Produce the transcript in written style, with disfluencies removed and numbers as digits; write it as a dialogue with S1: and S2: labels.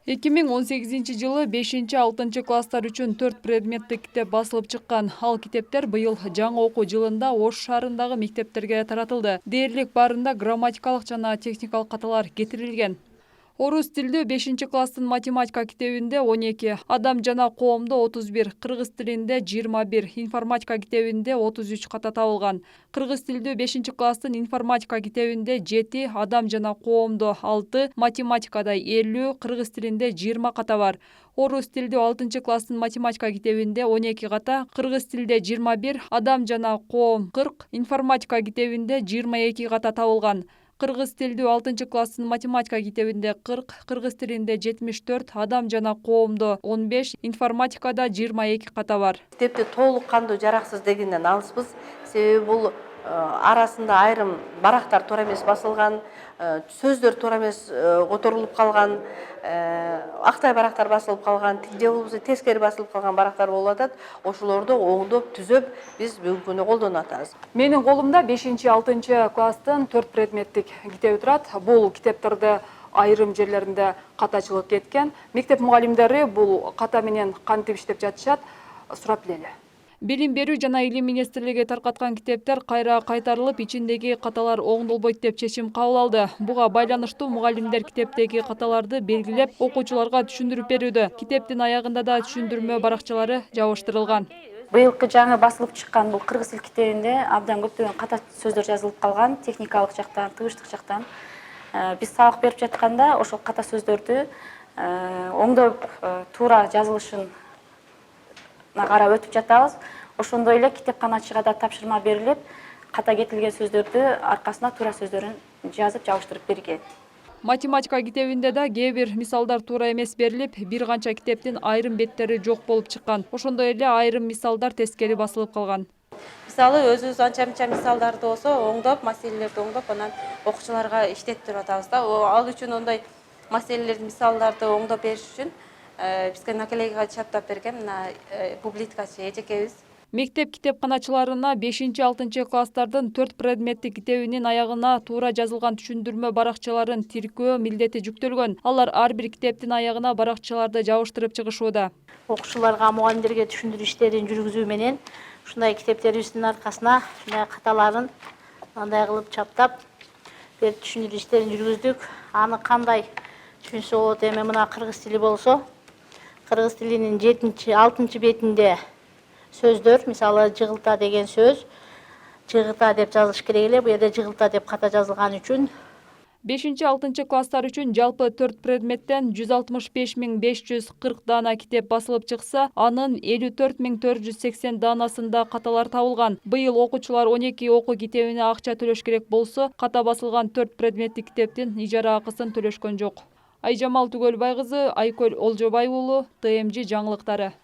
S1: 2018-жылы 5-6 класстар үчүн 4 предметтик китеп басылып чыккан. Ал китептер быйыл жаңы окуу жылында Ош шаарындагы мектептерге таратылды. Дээрлик баарында грамматикалык жана техникалык каталар кетирилген. Орус тилдүү 5-класстын математика китебинде 12, адам жана коомдо 31, кыргыз тилинде 21, информатика китебинде 33 ката табылган. Кыргыз тилдүү 5-класстын информатика китебинде 7, адам жана коомдо 6, математикада 50, кыргыз тилинде 20 ката бар. Орус тилдүү 6-класстын математика китебинде 12 ката, кыргыз тилде 21, адам жана коом 40, информатика китебинде 22 ката табылган. Кыргыз тилдүү 6-класстын математика китебинде 40, кыргыз тилинде 74, адам жана коомдо 15, информатикада 22 ката бар.
S2: Китепти толук кандуу жараксыз дегенден алыспыз. Себеби бул арасында айрым барактар туура эмес басылган, сөздөр туура эмес которулуп калган, актай барактар басылып калган, же болбосо тескери басылып калган барактар болуп атат. Ошолорду оңдоп, түзөп биз бүгүнкү күндө колдонуп атабыз.
S1: Менин колумда 5-6 класстын 4 предметтик китеби турат. Бул китептерде айрым жерлеринде катачылык кеткен. Мектеп мугалимдери бул ката менен кантип иштеп жатышат, сурап билели. Билим берүү жана илим министрлиги таркаткан китептер кайра кайтарылып, ичиндеги каталар оңдолбойт деп чечим кабыл алды. Буга байланыштуу мугалимдер китептеги каталарды белгилеп, окуучуларга түшүндүрүп берүүдө. Китептин аягында да түшүндүрмө баракчалары жабыштырылган.
S3: Быйылкы жаңы басылып чыккан бул кыргыз тил китебинде абдан көптөгөн ката сөздөр жазылып калган, техникалык жактан, тыгычтык жактан. Биз сабак берип жатканда ошол ката сөздөрдү оңдоп туура жазылышын карап өтүп жатабыз. Ошондой эле китепканачыга да тапшырма берилип, ката кетилген сөздөрдү аркасына туура сөздөрүн жазып жабыштырып берген.
S1: Математика китебинде да кээ бир мисалдар туура эмес берилип, бир канча китептин айрым беттери жок болуп чыккан. Ошондой эле айрым мисалдар тескери басылып калган.
S4: Мисалы өзүбүз анча-мынча мисалдарды болсо оңдоп, маселелерди оңдоп, анан окуучуларга иштеттирип атабыз да. Ал үчүн ондай маселелерди, мисалдарды оңдоп бериш үчүн бизге наклейкага чаптап берген публиткачы эжекебиз.
S1: Мектеп китепканачыларына 5-6 класстардын 4 предметтик китебинин аягына туура жазылган түшүндүрмө баракчаларын тиркөө милдети жүктөлгөн. Алар ар бир китептин аягына баракчаларды жабыштырып чыгышууда.
S3: Окуучуларга, мугалимдерге түшүндүрүү иштерин жүргүзүү менен ушундай китептерибиздин аркасына ушундай каталарын андай кылып чаптап берип түшүндүрүү иштерин жүргүздүк. Аны кандай түшүнсө болот? Эми мына кыргыз тили болсо, кыргыз тилинин 7-6 бетинде сөздөр, мисалы жыгылта деген сөз, жыгыта деп жазылыш керек эле, бу жерде жыгылта деп ката жазылган үчүн
S1: 5-6 класстар үчүн жалпы 4 предметтен 165.540 даана китеп басылып чыкса, анын 54.480 даанасында каталар табылган. Быйыл окуучулар 12 окуу китебине акча төлөш керек болсо, ката басылган 4 предметтик китептин ижара акысын төлөшкөн жок. Айжамал Түгөлбай кызы, Айкөл Олжобай уулу, ТМЖ жаңылыктары.